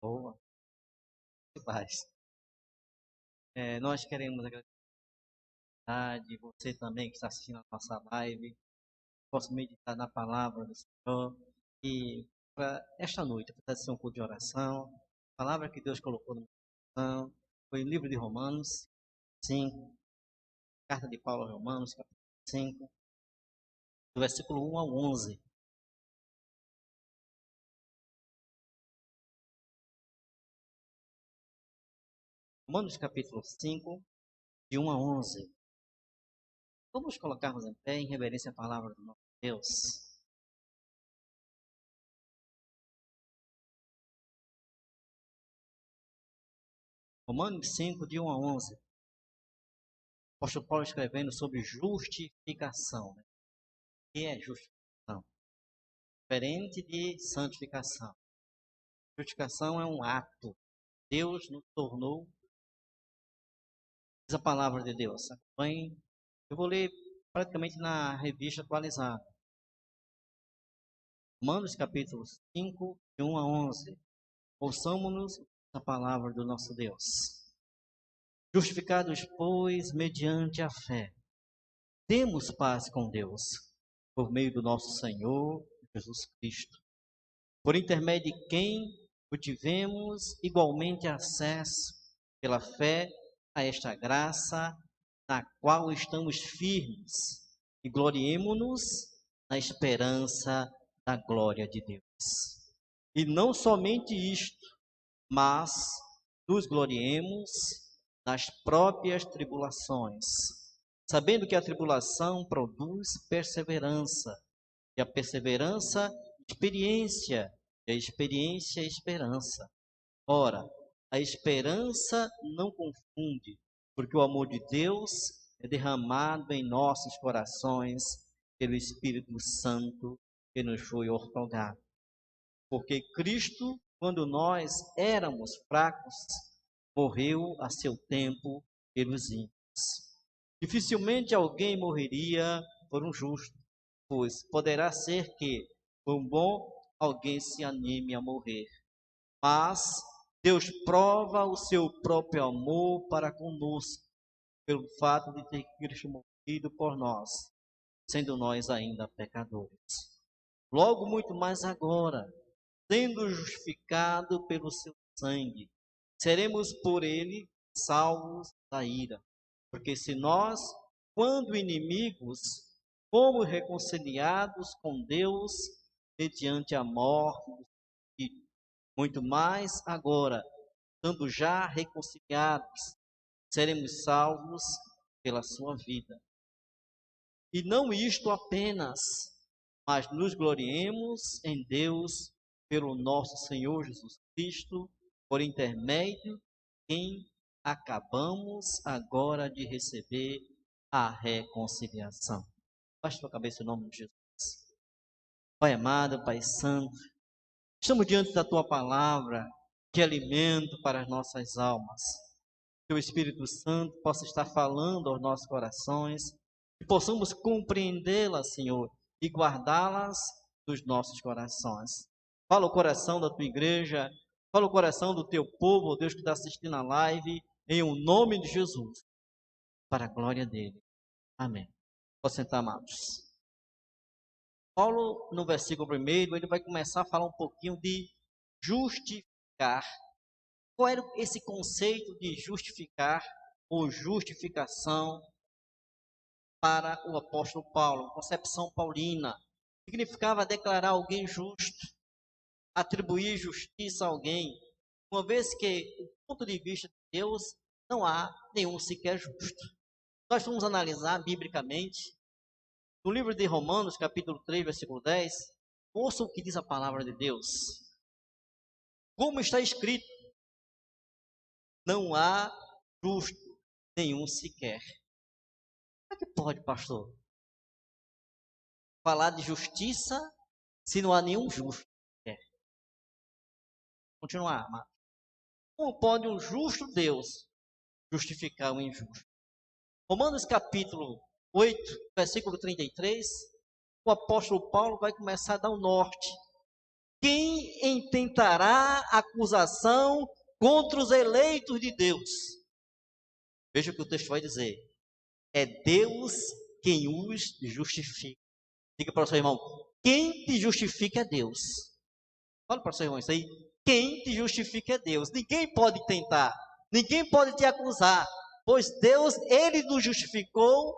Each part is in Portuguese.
Boa. Paz. Nós queremos agradecer você também que está assistindo a nossa live. Posso meditar na palavra do Senhor. E para esta noite, apesar de ser um culto de oração, a palavra que Deus colocou no meu coração foi o livro de Romanos 5, carta de Paulo aos Romanos, capítulo 5, do versículo 1 ao 11. Romanos capítulo 5, de 1 a 11. Vamos colocarmos em pé em reverência à palavra do nosso Deus. Romanos 5, de 1 a 11. O apóstolo Paulo escrevendo sobre justificação. O que é justificação? Diferente de santificação. Justificação é um ato. Deus nos tornou. Diz a palavra de Deus. Acompanhe. Eu vou ler praticamente na revista atualizada. Romanos capítulo 5, de 1 a 11. Ouçamos-nos a palavra do nosso Deus. Justificados, pois, mediante a fé, temos paz com Deus, por meio do nosso Senhor Jesus Cristo, por intermédio de quem obtivemos igualmente acesso, pela fé, a esta graça, na qual estamos firmes, e gloriemo-nos na esperança da glória de Deus. E não somente isto, mas nos gloriemos nas próprias tribulações, sabendo que a tribulação produz perseverança, e a perseverança, experiência, e a experiência, esperança. Ora, a esperança não confunde, porque o amor de Deus é derramado em nossos corações pelo Espírito Santo que nos foi outorgado. Porque Cristo, quando nós éramos fracos, morreu a seu tempo pelos ímpios. Dificilmente alguém morreria por um justo, pois poderá ser que, por um bom, alguém se anime a morrer. Mas Deus prova o seu próprio amor para conosco, pelo fato de ter Cristo morrido por nós, sendo nós ainda pecadores. Logo, muito mais agora, sendo justificado pelo seu sangue, seremos por ele salvos da ira. Porque se nós, quando inimigos, fomos reconciliados com Deus mediante a morte do Filho, muito mais agora, estando já reconciliados, seremos salvos pela sua vida. E não isto apenas, mas nos gloriemos em Deus pelo nosso Senhor Jesus Cristo, por intermédio de quem acabamos agora de receber a reconciliação. Baixe sua cabeça em nome de Jesus. Pai amado, Pai santo, estamos diante da Tua palavra, que é alimento para as nossas almas. Que o Espírito Santo possa estar falando aos nossos corações, e possamos compreendê-las, Senhor, e guardá-las nos nossos corações. Fala o coração da Tua igreja, fala o coração do Teu povo, ó Deus, que está assistindo a live, em o nome de Jesus, para a glória dele. Amém. Pode sentar, amados. Paulo, no versículo 1, ele vai começar a falar um pouquinho de justificar. Qual era esse conceito de justificar ou justificação para o apóstolo Paulo? Concepção paulina. Significava declarar alguém justo, atribuir justiça a alguém, uma vez que, do ponto de vista de Deus, não há nenhum sequer justo. Nós vamos analisar biblicamente, no livro de Romanos, capítulo 3, versículo 10, ouça o que diz a palavra de Deus. Como está escrito, não há justo nenhum sequer. Como é que pode, pastor, falar de justiça se não há nenhum justo sequer? Continuar, amado. Como pode um justo Deus justificar o injusto? Romanos capítulo 8, versículo 33, o apóstolo Paulo vai começar a dar o norte. Quem intentará acusação contra os eleitos de Deus? Veja o que o texto vai dizer. É Deus quem os justifica. Diga para o seu irmão, quem te justifica é Deus. Fala para o seu irmão isso aí. Quem te justifica é Deus. Ninguém pode tentar, ninguém pode te acusar, pois Deus, Ele nos justificou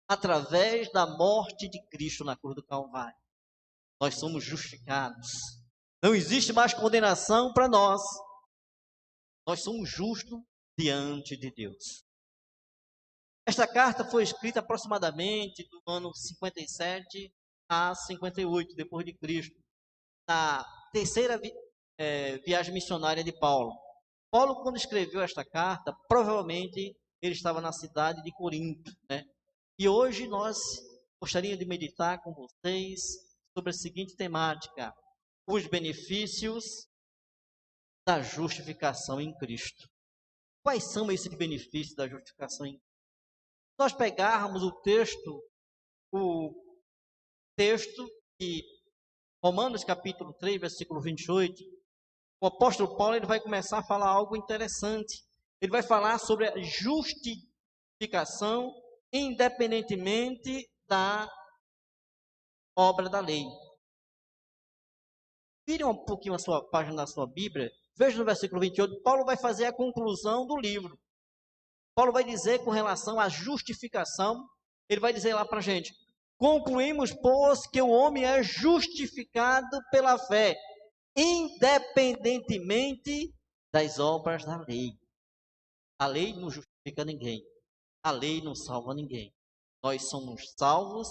através da morte de Cristo na cruz do Calvário. Nós somos justificados. Não existe mais condenação para nós. Nós somos justos diante de Deus. Esta carta foi escrita aproximadamente do ano 57 a 58 depois de Cristo, na terceira viagem missionária de Paulo. Paulo, quando escreveu esta carta, provavelmente ele estava na cidade de Corinto, né? E hoje nós gostaríamos de meditar com vocês sobre a seguinte temática: os benefícios da justificação em Cristo. Quais são esses benefícios da justificação em Cristo? Se nós pegarmos o texto de Romanos capítulo 3, versículo 28, o apóstolo Paulo ele vai começar a falar algo interessante. Ele vai falar sobre a justificação independentemente da obra da lei. Virem um pouquinho a sua página da sua Bíblia, veja no versículo 28, Paulo vai fazer a conclusão do livro. Paulo vai dizer com relação à justificação, ele vai dizer lá para a gente: concluímos, pois, que o homem é justificado pela fé, independentemente das obras da lei. A lei não justifica ninguém. A lei não salva ninguém. Nós somos salvos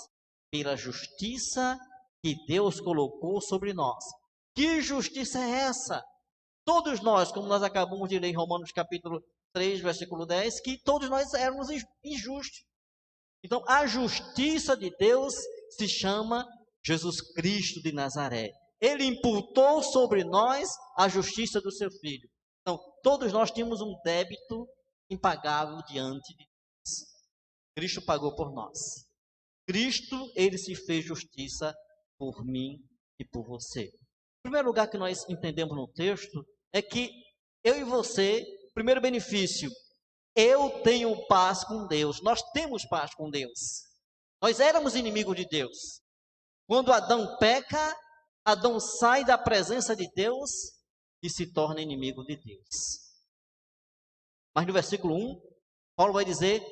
pela justiça que Deus colocou sobre nós. Que justiça é essa? Todos nós, como nós acabamos de ler em Romanos capítulo 3, versículo 10, que todos nós éramos injustos. Então, a justiça de Deus se chama Jesus Cristo de Nazaré. Ele imputou sobre nós a justiça do seu Filho. Então, todos nós tínhamos um débito impagável diante de Deus. Cristo pagou por nós. Cristo, ele se fez justiça por mim e por você. O primeiro lugar que nós entendemos no texto é que eu e você, primeiro benefício, eu tenho paz com Deus. Nós temos paz com Deus. Nós éramos inimigos de Deus. Quando Adão peca, Adão sai da presença de Deus e se torna inimigo de Deus. Mas no versículo 1, Paulo vai dizer: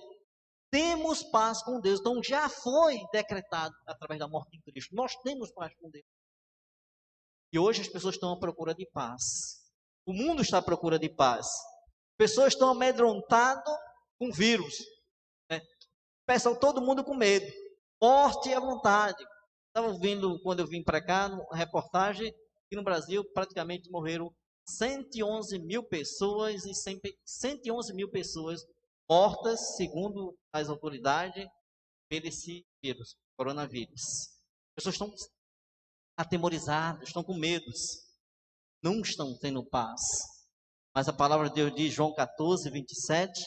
temos paz com Deus. Então já foi decretado através da morte de Cristo. Nós temos paz com Deus. E hoje as pessoas estão à procura de paz. O mundo está à procura de paz. Pessoas estão amedrontadas com vírus. Né? Pessoal, todo mundo com medo. Morte à vontade. Estava ouvindo, quando eu vim para cá, uma reportagem, que no Brasil praticamente morreram 111 mil pessoas e 111 mil pessoas mortas, segundo as autoridades, por esse vírus, coronavírus. As pessoas estão atemorizadas, estão com medos, não estão tendo paz. Mas a palavra de Deus diz, João 14, 27,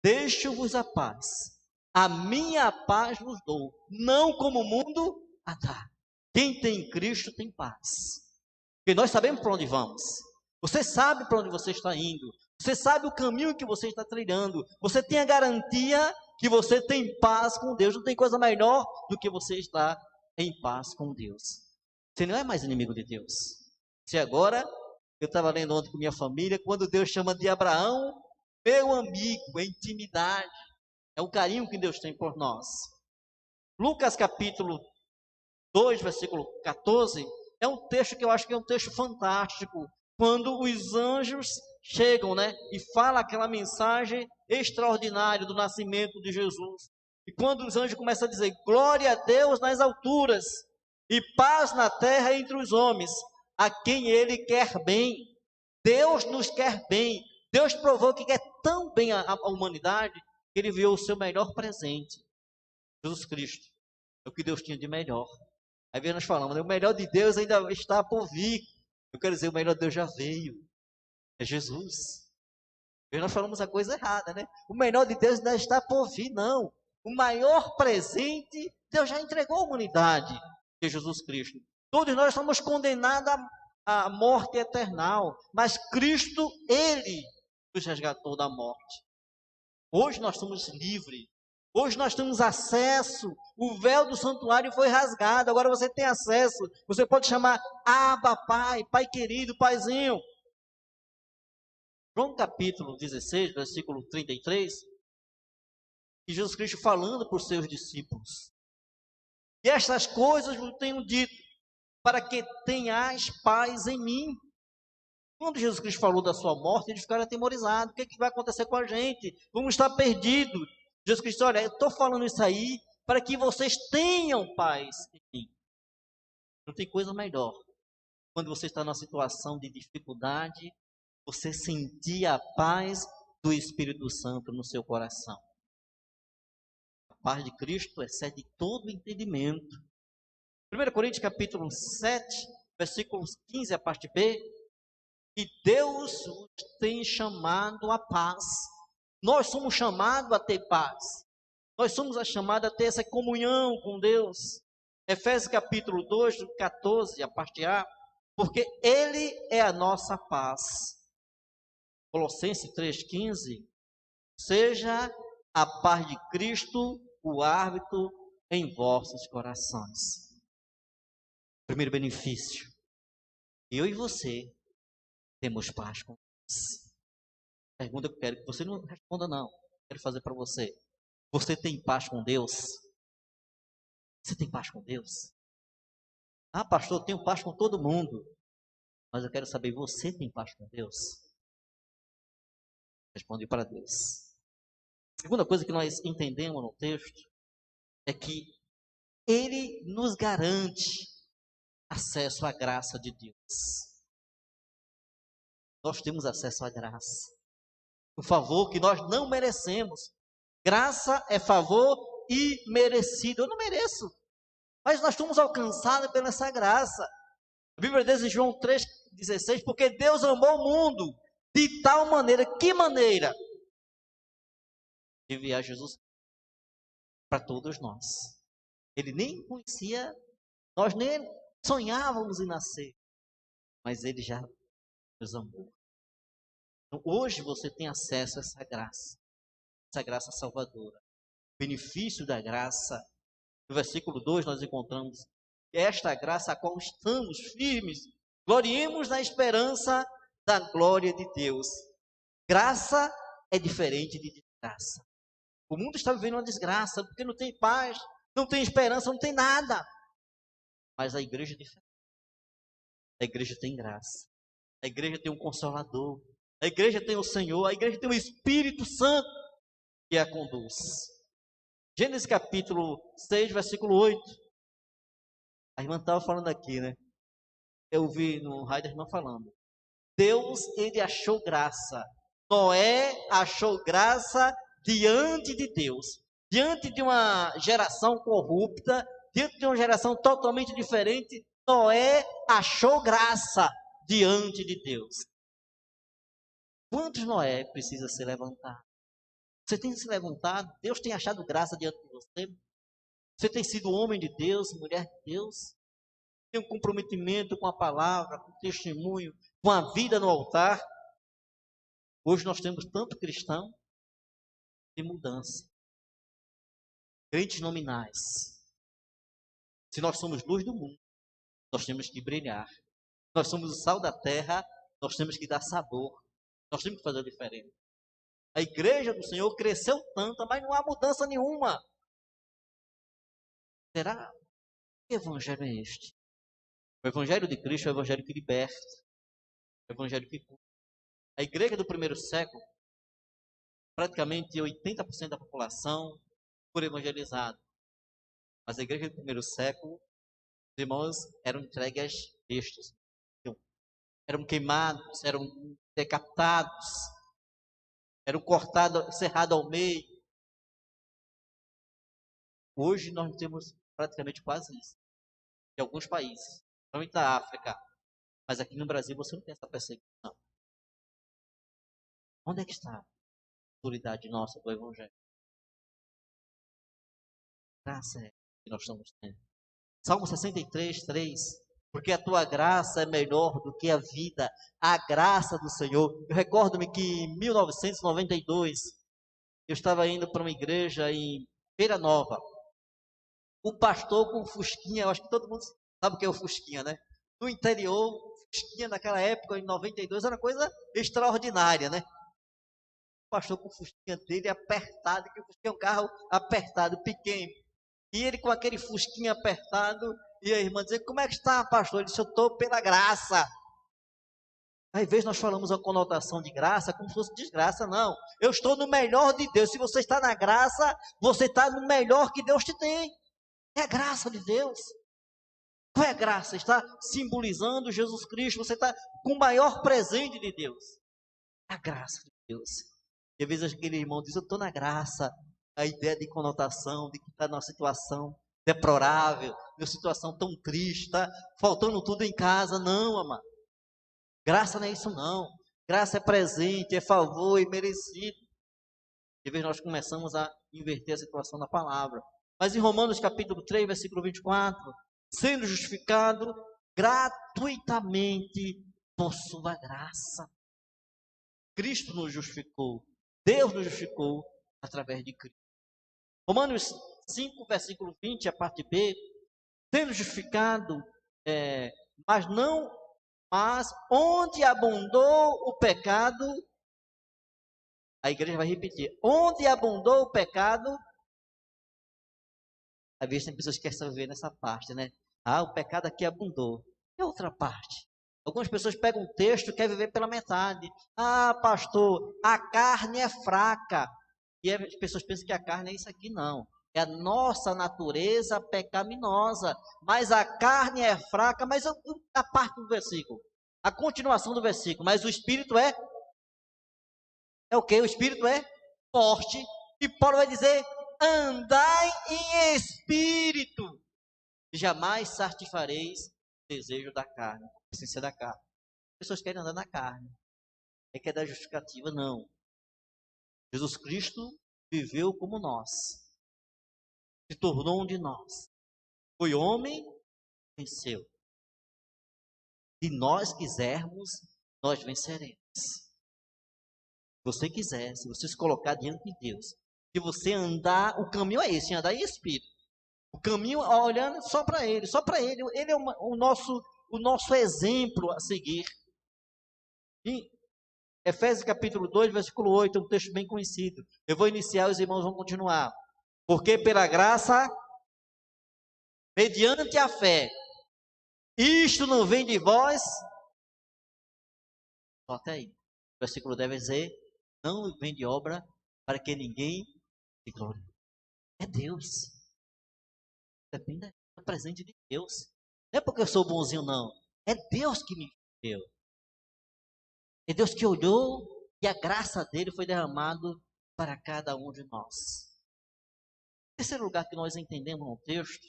deixo-vos a paz, a minha paz vos dou, não como o mundo a dá. Quem tem Cristo tem paz. Porque nós sabemos para onde vamos. Você sabe para onde você está indo. Você sabe o caminho que você está trilhando. Você tem a garantia que você tem paz com Deus. Não tem coisa melhor do que você estar em paz com Deus. Você não é mais inimigo de Deus. Se agora, eu estava lendo ontem com minha família, quando Deus chama de Abraão, meu amigo, é intimidade. É o carinho que Deus tem por nós. Lucas capítulo 2, versículo 14, é um texto que eu acho que é um texto fantástico. Quando os anjos chegam, né, e falam aquela mensagem extraordinária do nascimento de Jesus. E quando os anjos começam a dizer, glória a Deus nas alturas, e paz na terra entre os homens, a quem Ele quer bem. Deus nos quer bem. Deus provou que quer tão bem a humanidade, que Ele enviou o seu melhor presente, Jesus Cristo. É o que Deus tinha de melhor. Aí nós falamos, né, o melhor de Deus ainda está por vir. Eu quero dizer, o melhor de Deus já veio. É Jesus. E nós falamos a coisa errada, né? O melhor de Deus ainda está por vir, não. O maior presente, Deus já entregou à humanidade, que é Jesus Cristo. Todos nós somos condenados a morte eternal, mas Cristo, Ele nos resgatou da morte. Hoje nós somos livres. Hoje nós temos acesso. O véu do santuário foi rasgado. Agora você tem acesso. Você pode chamar Abba, Pai, Pai querido, Paizinho. João capítulo 16, versículo 33. E Jesus Cristo falando para os seus discípulos. E estas coisas vos tenho dito, para que tenhais paz em mim. Quando Jesus Cristo falou da sua morte, eles ficaram atemorizados. O que, é que vai acontecer com a gente? Vamos estar perdidos. Jesus Cristo, olha, eu estou falando isso aí para que vocês tenham paz em mim. Não tem coisa melhor. Quando você está numa situação de dificuldade, você sentir a paz do Espírito Santo no seu coração. A paz de Cristo excede todo o entendimento. 1 Coríntios capítulo 7, versículos 15, a parte B. E Deus os tem chamado à paz. Nós somos chamados a ter paz. Nós somos chamados a ter essa comunhão com Deus. Efésios capítulo 2, 14, a parte A. Porque Ele é a nossa paz. Colossenses 3,15. Seja a paz de Cristo o árbitro em vossos corações. Primeiro benefício. Eu e você temos paz com Deus. Pergunta que eu quero que você não responda não. Quero fazer para você. Você tem paz com Deus? Você tem paz com Deus? Ah, pastor, eu tenho paz com todo mundo. Mas eu quero saber, você tem paz com Deus? Responde para Deus. A segunda coisa que nós entendemos no texto é que Ele nos garante acesso à graça de Deus. Nós temos acesso à graça. Um favor que nós não merecemos. Graça é favor imerecido. Eu não mereço. Mas nós somos alcançados pela essa graça. A Bíblia diz em João 3,16, porque Deus amou o mundo de tal maneira, que maneira? De enviar Jesus para todos nós. Ele nem conhecia, nós nem sonhávamos em nascer, mas Ele já nos amou. Então, hoje você tem acesso a essa graça salvadora. O benefício da graça. No versículo 2 nós encontramos esta graça a qual estamos firmes, gloriemos na esperança da glória de Deus. Graça é diferente de desgraça. O mundo está vivendo uma desgraça, porque não tem paz, não tem esperança, não tem nada. Mas a igreja é diferente. A igreja tem graça. A igreja tem um Consolador. A igreja tem o Senhor. A igreja tem o Espírito Santo que a conduz. Gênesis capítulo 6, versículo 8. A irmã estava falando aqui, né? Eu vi no rádio a irmã falando. Deus, ele achou graça. Noé achou graça diante de Deus. Diante de uma geração corrupta, diante de uma geração totalmente diferente, Noé achou graça diante de Deus. Quantos Noé precisa se levantar? Você tem se levantado? Deus tem achado graça diante de você? Você tem sido homem de Deus, mulher de Deus? Tem um comprometimento com a palavra, com o testemunho, com a vida no altar? Hoje nós temos tanto cristão de mudança. Crentes nominais. Se nós somos luz do mundo, nós temos que brilhar. Nós somos o sal da terra, nós temos que dar sabor. Nós temos que fazer a diferença. A igreja do Senhor cresceu tanto, mas não há mudança nenhuma. Será? Que evangelho é este? O evangelho de Cristo é o evangelho que liberta. É o evangelho que cura. A igreja do primeiro século, praticamente 80% da população foi evangelizada. Mas a igreja do primeiro século, os irmãos eram entregues a bestas. Eram queimados, eram decapitados, eram cortados, cerrados ao meio. Hoje nós temos praticamente quase isso. Em alguns países, principalmente da África. Mas aqui no Brasil você não tem essa perseguição. Onde é que está a autoridade nossa do Evangelho? Graça é que nós estamos tendo. Salmo 63, 3. porque a tua graça é melhor do que a vida, a graça do Senhor. Eu recordo-me que em 1992, eu estava indo para uma igreja em Feira Nova. O pastor com fusquinha, eu acho que todo mundo sabe o que é o fusquinha, né? No interior, fusquinha naquela época, em 92, era uma coisa extraordinária, né? O pastor com o fusquinha dele apertado, que o fusquinha é um carro apertado, pequeno. E ele com aquele fusquinha apertado, e a irmã dizia, como é que está, pastor? Ele disse, eu estou pela graça. Às vezes nós falamos a conotação de graça como se fosse desgraça, não. Eu estou no melhor de Deus. Se você está na graça, você está no melhor que Deus te tem. É a graça de Deus. Qual é a graça? Está simbolizando Jesus Cristo. Você está com o maior presente de Deus. A graça de Deus. E às vezes aquele irmão diz, eu estou na graça. A ideia de conotação, de que está numa situação deplorável, numa situação tão triste, está faltando tudo em casa. Não, amado. Graça não é isso não. Graça é presente, é favor, é merecido. E às vezes nós começamos a inverter a situação da palavra. Mas em Romanos capítulo 3, versículo 24, sendo justificado gratuitamente por sua graça. Cristo nos justificou. Deus nos justificou através de Cristo. Romanos 5, versículo 20, a parte B, sendo justificado, mas onde abundou o pecado, a igreja vai repetir, onde abundou o pecado, às vezes tem pessoas que querem saber nessa parte, né? Ah, o pecado aqui abundou. É outra parte. Algumas pessoas pegam um texto e querem viver pela metade. Ah, pastor, a carne é fraca. E as pessoas pensam que a carne é isso aqui, não. É a nossa natureza pecaminosa. Mas a carne é fraca, mas a parte do versículo. A continuação do versículo. Mas o espírito é o quê? O espírito é forte. E Paulo vai dizer, andai em espírito. Jamais satisfareis o desejo da carne. A essência da carne. As pessoas querem andar na carne. É que é da justificativa, não. Jesus Cristo viveu como nós. Se tornou um de nós. Foi homem, venceu. Se nós quisermos, nós venceremos. Se você quiser, se você se colocar diante de Deus, se você andar, o caminho é esse, andar em espírito. O caminho, olhando só para Ele, Ele é o nosso exemplo a seguir. Em Efésios capítulo 2, versículo 8, é um texto bem conhecido. Eu vou iniciar, os irmãos vão continuar. Porque pela graça, mediante a fé, isto não vem de vós. Até aí. O versículo 10 vai dizer, não vem de obra para que ninguém se glorie. É Deus. Depende do presente de Deus. Não é porque eu sou bonzinho, não. É Deus que me deu. É Deus que olhou e a graça dele foi derramado para cada um de nós. O terceiro lugar que nós entendemos no texto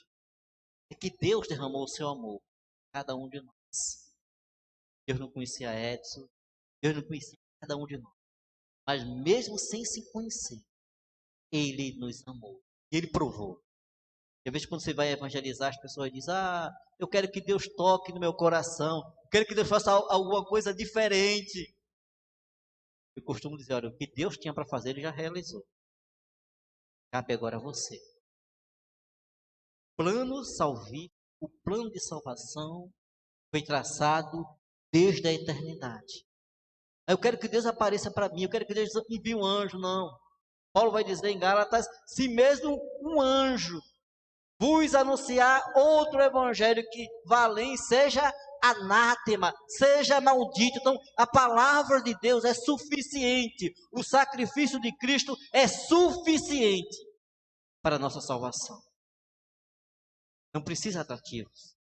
é que Deus derramou o seu amor para cada um de nós. Deus não conhecia Edson, Deus não conhecia cada um de nós. Mas mesmo sem se conhecer, Ele nos amou. E Ele provou. Às vezes quando você vai evangelizar, as pessoas dizem, eu quero que Deus toque no meu coração. Eu quero que Deus faça alguma coisa diferente. Eu costumo dizer, olha, o que Deus tinha para fazer, Ele já realizou. Cabe agora a você. O plano de salvação foi traçado desde a eternidade. Eu quero que Deus apareça para mim, eu quero que Deus envie um anjo, não. Paulo vai dizer em Gálatas, se mesmo um anjo vos anunciar outro evangelho que valem, seja anátema, seja maldito. Então, a palavra de Deus é suficiente. O sacrifício de Cristo é suficiente para a nossa salvação. Não precisa atrativos.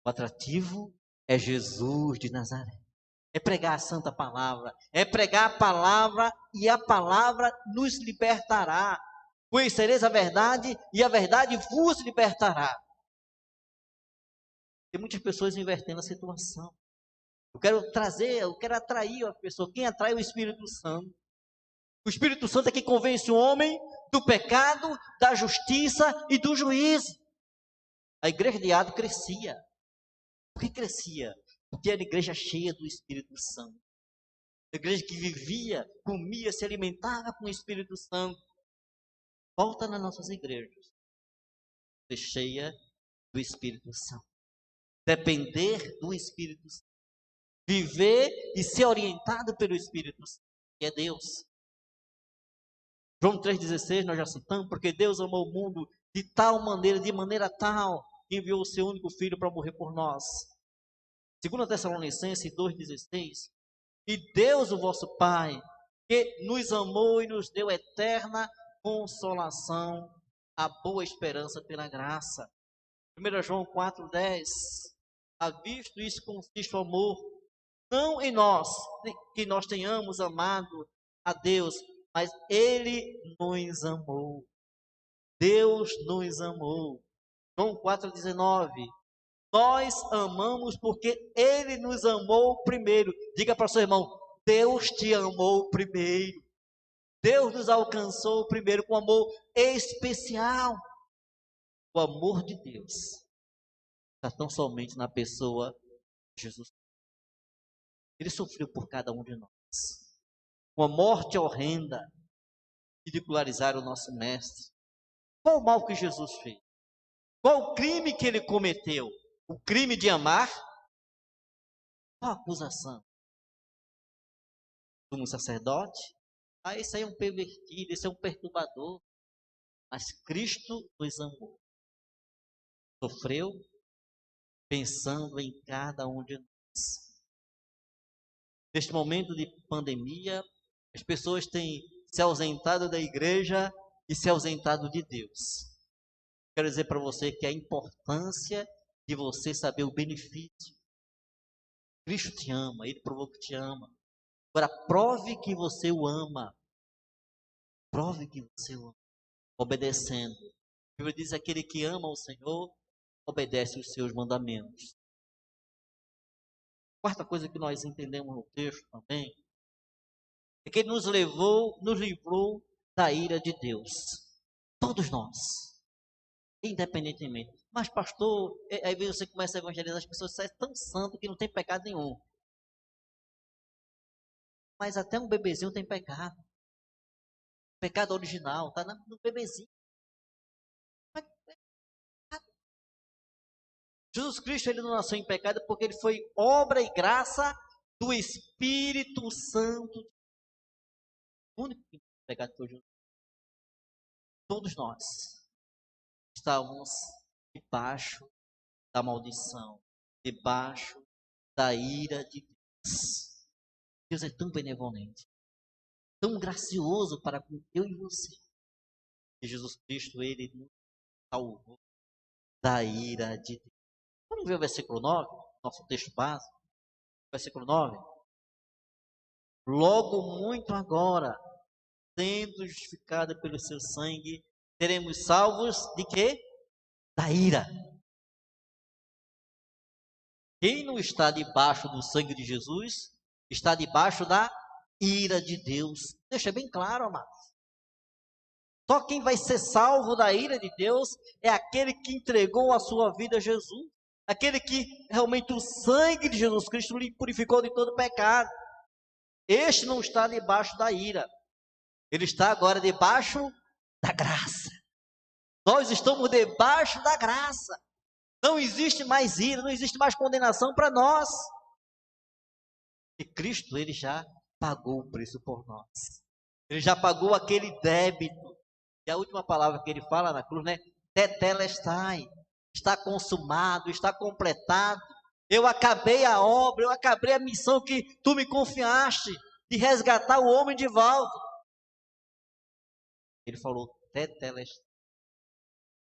O atrativo é Jesus de Nazaré. É pregar a santa palavra. É pregar a palavra e a palavra nos libertará. Conhecereis a verdade e a verdade vos libertará. Tem muitas pessoas invertendo a situação. Eu quero atrair a pessoa. Quem atrai é o Espírito Santo. O Espírito Santo é quem convence o homem do pecado, da justiça e do juízo. A igreja de Atos crescia. Por que crescia? Porque era igreja cheia do Espírito Santo. A igreja que vivia, comia, se alimentava com o Espírito Santo. Volta nas nossas igrejas. Ser cheia do Espírito Santo. Depender do Espírito Santo. Viver e ser orientado pelo Espírito Santo, que é Deus. João 3,16 nós já citamos, porque Deus amou o mundo de tal maneira, de maneira tal, que enviou o seu único Filho para morrer por nós. 2 Tessalonicenses 2,16, e Deus, o vosso Pai, que nos amou e nos deu eterna consolação, a boa esperança pela graça. 1 João 4,10, a visto isso consiste o amor, não em nós, que nós tenhamos amado a Deus, mas Ele nos amou. Deus nos amou. João 4,19, nós amamos porque Ele nos amou primeiro. Diga para o seu irmão, Deus te amou primeiro. Deus nos alcançou primeiro com amor especial. O amor de Deus está tão somente na pessoa de Jesus. Ele sofreu por cada um de nós. Uma morte horrenda, ridicularizar o nosso mestre. Qual o mal que Jesus fez? Qual o crime que ele cometeu? O crime de amar? Qual a acusação? Como sacerdote? Esse aí é um pervertido, esse é um perturbador. Mas Cristo nos amou. Sofreu pensando em cada um de nós. Neste momento de pandemia, as pessoas têm se ausentado da igreja e se ausentado de Deus. Quero dizer para você que a importância de você saber o benefício. Cristo te ama, Ele provou que te ama. Agora, prove que você o ama. Prove que você o ama. Obedecendo. A Bíblia diz, aquele que ama o Senhor, obedece os seus mandamentos. Quarta coisa que nós entendemos no texto também, é que Ele nos livrou da ira de Deus. Todos nós. Independentemente. Mas pastor, aí você começa a evangelizar, as pessoas saem tão santo que não tem pecado nenhum. Mas até um bebezinho tem pecado. Pecado original, está no bebezinho. Jesus Cristo, ele não nasceu em pecado porque ele foi obra e graça do Espírito Santo. O único que tem pecado foi Jesus. Todos nós estávamos debaixo da maldição, debaixo da ira de Deus. Deus é tão benevolente, tão gracioso para com eu e você. E Jesus Cristo, ele nos salvou da ira de Deus. Vamos ver o versículo 9, nosso texto básico. Versículo 9. Logo muito agora, sendo justificada pelo seu sangue, seremos salvos de quê? Da ira. Quem não está debaixo do sangue de Jesus, está debaixo da ira de Deus. Deixa bem claro, amados. Só quem vai ser salvo da ira de Deus é aquele que entregou a sua vida a Jesus. Aquele que realmente o sangue de Jesus Cristo lhe purificou de todo pecado. Este não está debaixo da ira. Ele está agora debaixo da graça. Nós estamos debaixo da graça. Não existe mais ira, não existe mais condenação para nós. E Cristo, ele já pagou o preço por nós. Ele já pagou aquele débito. E a última palavra que ele fala na cruz, né? Tetelestai. Está consumado, está completado. Eu acabei a obra, eu acabei a missão que tu me confiaste de resgatar o homem de volta. Ele falou, tetelestai.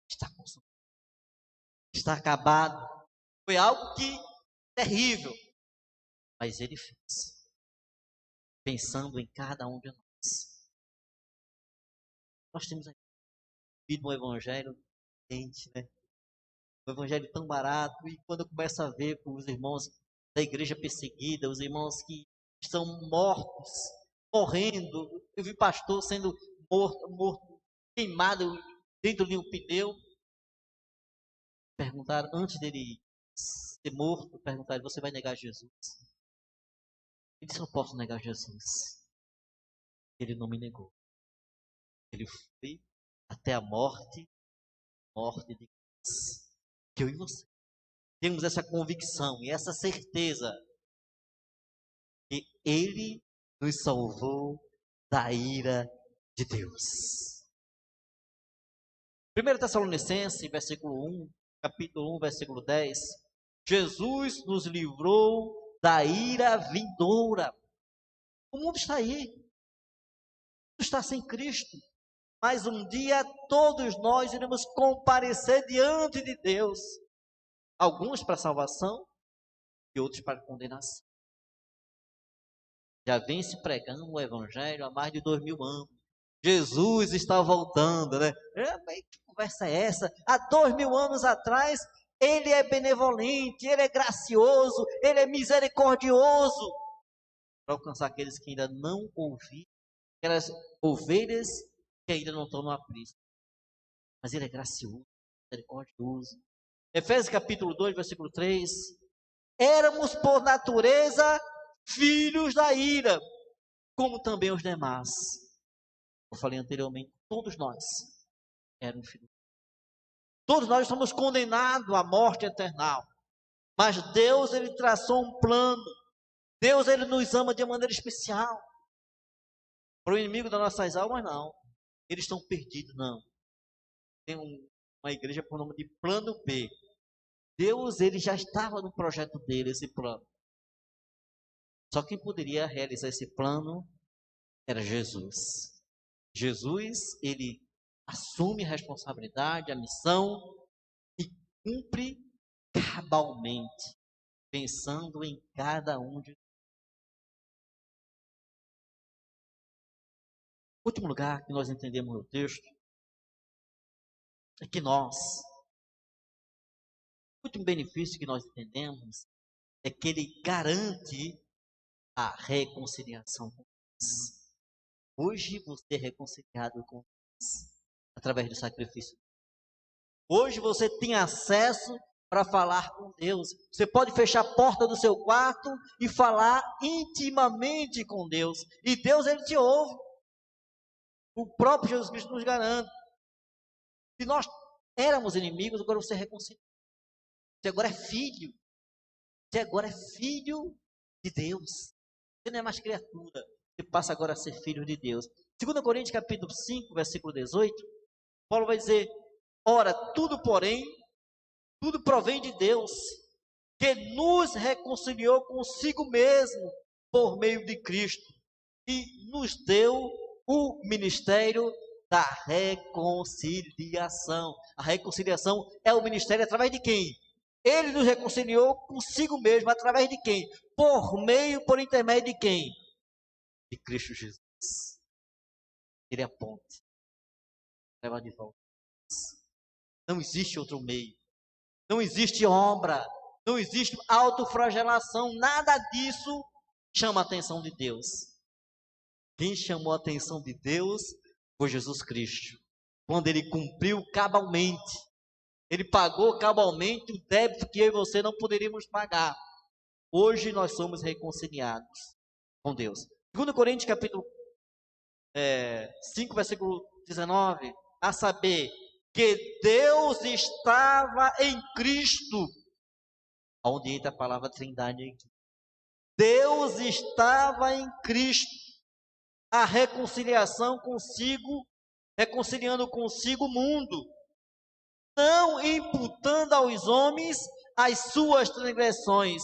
Está consumado. Está acabado. Foi algo que terrível. Mas ele fez. Pensando em cada um de nós. Nós temos aqui um evangelho quente, né? Um evangelho tão barato. E quando eu começo a ver com os irmãos da igreja perseguida, os irmãos que estão mortos, morrendo. Eu vi pastor sendo morto, queimado dentro de um pneu. Perguntaram antes dele ir, ser morto, perguntaram: você vai negar Jesus? Ele disse: não posso negar Jesus. Ele não me negou. Ele foi até a morte de cruz. Que eu e você temos essa convicção e essa certeza que Ele nos salvou da ira de Deus. 1 Tessalonicenses, capítulo 1, versículo 10. Jesus nos livrou da ira vindoura. O mundo está aí. O mundo está sem Cristo. Mas um dia todos nós iremos comparecer diante de Deus. Alguns para salvação e outros para condenação. Já vem se pregando o Evangelho há mais de 2000 anos. Jesus está voltando, né? Que conversa é essa? Há 2000 anos atrás, Ele é benevolente, Ele é gracioso, Ele é misericordioso. Para alcançar aqueles que ainda não ouviram, aquelas ovelhas que ainda não estão no aprisco. Mas Ele é gracioso, misericordioso. Efésios capítulo 2, versículo 3. Éramos por natureza filhos da ira, como também os demais. Eu falei anteriormente, todos nós éramos filhos. Todos nós somos condenados à morte eterna. Mas Deus, Ele traçou um plano. Deus, Ele nos ama de maneira especial. Para o inimigo das nossas almas, não. Eles estão perdidos, não. Tem uma igreja por nome de Plano B. Deus, Ele já estava no projeto dele, esse plano. Só quem poderia realizar esse plano era Jesus. Jesus, Ele assume a responsabilidade, a missão e cumpre cabalmente, pensando em cada um de nós. O último lugar que nós entendemos no texto é que o último benefício que nós entendemos é que Ele garante a reconciliação com Deus. Hoje você é reconciliado com Deus através do sacrifício. Hoje você tem acesso para falar com Deus. Você pode fechar a porta do seu quarto e falar intimamente com Deus. E Deus, Ele te ouve. O próprio Jesus Cristo nos garante. Se nós éramos inimigos, agora você é reconciliado. Você agora é filho. Você agora é filho de Deus. Você não é mais criatura. Você passa agora a ser filho de Deus. 2 Coríntios capítulo 5, versículo 18. Paulo vai dizer: ora, tudo provém de Deus, que nos reconciliou consigo mesmo por meio de Cristo e nos deu o ministério da reconciliação. A reconciliação é o ministério através de quem? Ele nos reconciliou consigo mesmo através de quem? Por intermédio de quem? De Cristo Jesus. Ele é a ponte. Leva de volta. Não existe outro meio. Não existe obra. Não existe autoflagelação. Nada disso chama a atenção de Deus. Quem chamou a atenção de Deus foi Jesus Cristo. Quando Ele cumpriu cabalmente. Ele pagou cabalmente o débito que eu e você não poderíamos pagar. Hoje nós somos reconciliados com Deus. 2 Coríntios capítulo 5, versículo 19. A saber, que Deus estava em Cristo. Onde entra a palavra trindade aqui. Deus estava em Cristo. A reconciliação consigo, reconciliando consigo o mundo. Não imputando aos homens as suas transgressões.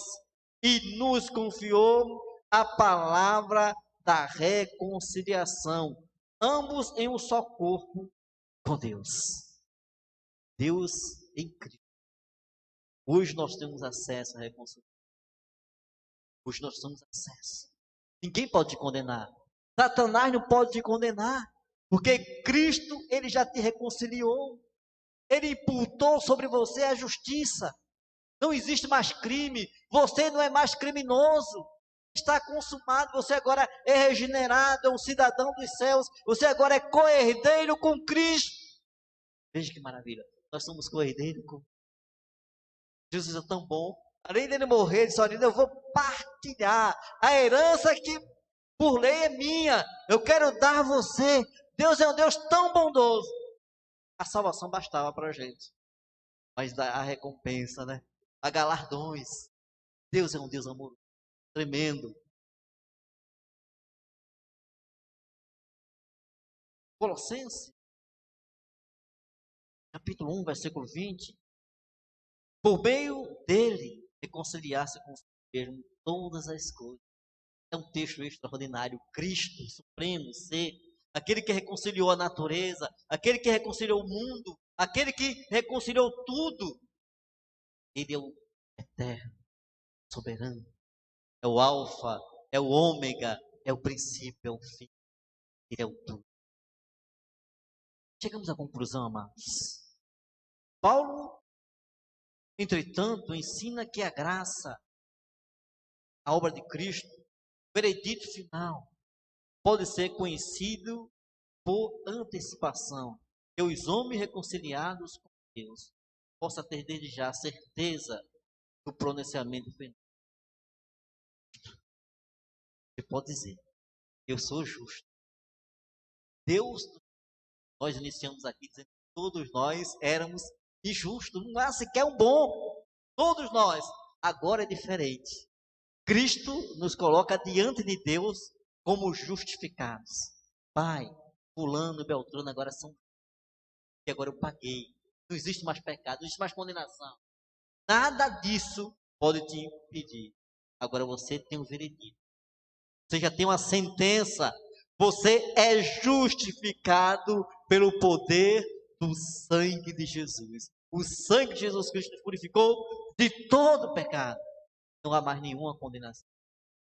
E nos confiou a palavra da reconciliação. Ambos em um só corpo com Deus. Deus em Cristo. Hoje nós temos acesso à reconciliação. Hoje nós temos acesso. Ninguém pode te condenar. Satanás não pode te condenar. Porque Cristo, Ele já te reconciliou. Ele imputou sobre você a justiça. Não existe mais crime. Você não é mais criminoso. Está consumado. Você agora é regenerado, é um cidadão dos céus. Você agora é co-herdeiro com Cristo. Veja que maravilha. Nós somos co-herdeiros com Jesus. É tão bom. Além dele morrer, ele disse: olha, eu vou partilhar a herança que por lei é minha. Eu quero dar a você. Deus é um Deus tão bondoso. A salvação bastava para a gente. Mas a recompensa, né? Há galardões. Deus é um Deus amoroso, tremendo. Colossenses, capítulo 1, versículo 20. Por meio dele, reconciliar-se com o mesmo todas as coisas. É um texto extraordinário. Cristo, supremo ser, aquele que reconciliou a natureza, aquele que reconciliou o mundo, aquele que reconciliou tudo. Ele é o eterno, soberano. É o alfa, é o ômega, é o princípio, é o fim. Ele é o tudo. Chegamos à conclusão, amados. Paulo, entretanto, ensina que a graça, a obra de Cristo, o veredito final, pode ser conhecido por antecipação. Que os homens reconciliados com Deus possam ter desde já a certeza do pronunciamento final. Você pode dizer: eu sou justo. Deus, nós iniciamos aqui dizendo que todos nós éramos injustos, não há sequer um bom. Todos nós. Agora é diferente. Cristo nos coloca diante de Deus como justificados. Pai, fulano e Beltrano agora são, que agora eu paguei. Não existe mais pecado, não existe mais condenação. Nada disso pode te impedir. Agora você tem um veredito. Você já tem uma sentença. Você é justificado pelo poder do sangue de Jesus. O sangue de Jesus Cristo nos purificou de todo pecado. Não há mais nenhuma condenação.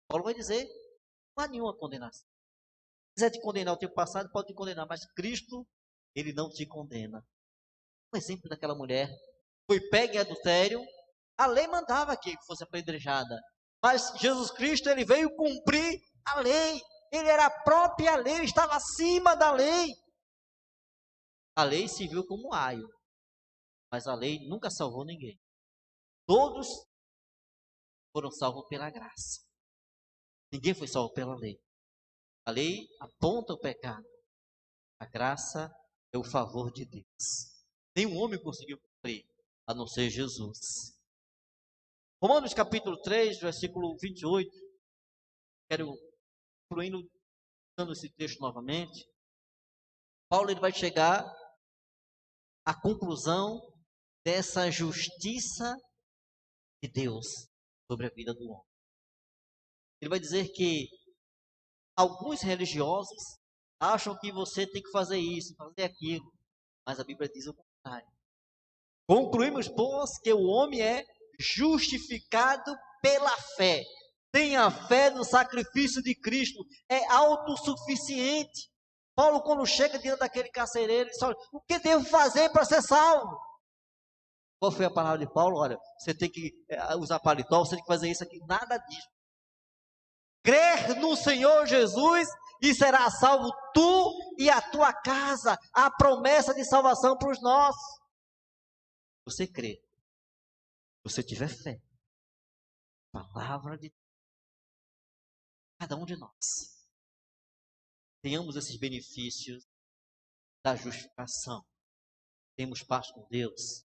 Paulo vai dizer: não há nenhuma condenação. Se quiser te condenar o teu passado, pode te condenar, mas Cristo, ele não te condena. Um exemplo daquela mulher foi pega em adultério. A lei mandava que fosse apedrejada, mas Jesus Cristo, ele veio cumprir a lei. Ele era a própria lei, ele estava acima da lei. A lei se viu como aio, mas a lei nunca salvou ninguém. Todos foram salvos pela graça. Ninguém foi salvo pela lei. A lei aponta o pecado. A graça é o favor de Deus. Nenhum homem conseguiu cumprir, a não ser Jesus. Romanos capítulo 3, versículo 28. Quero incluindo dando esse texto novamente. Paulo, ele vai chegar à conclusão dessa justiça de Deus sobre a vida do homem. Ele vai dizer que alguns religiosos acham que você tem que fazer isso, fazer aquilo, mas a Bíblia diz o contrário. Concluímos, pois, que o homem é justificado pela fé. Tem a fé no sacrifício de Cristo, é autossuficiente. Paulo, quando chega diante daquele carcereiro, ele diz: o que devo fazer para ser salvo? Qual foi a palavra de Paulo? Olha, você tem que usar paletó, você tem que fazer isso aqui. Nada disso. Crer no Senhor Jesus e será salvo tu e a tua casa. A promessa de salvação para os nossos. Você crê, se você tiver fé, palavra de Deus, cada um de nós, tenhamos esses benefícios da justificação. Temos paz com Deus,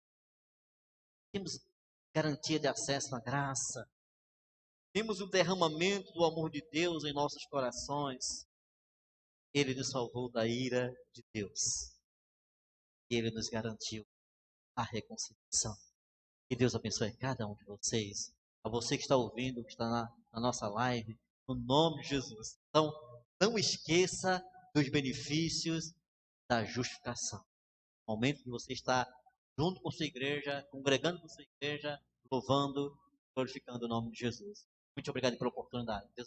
temos garantia de acesso à graça, temos o derramamento do amor de Deus em nossos corações. Ele nos salvou da ira de Deus e Ele nos garantiu a reconciliação. Que Deus abençoe cada um de vocês, a você que está ouvindo, que está na nossa live, no nome de Jesus. Então, não esqueça dos benefícios da justificação. No momento que você está junto com sua igreja, congregando com sua igreja, louvando, glorificando o nome de Jesus. Muito obrigado pela oportunidade. Deus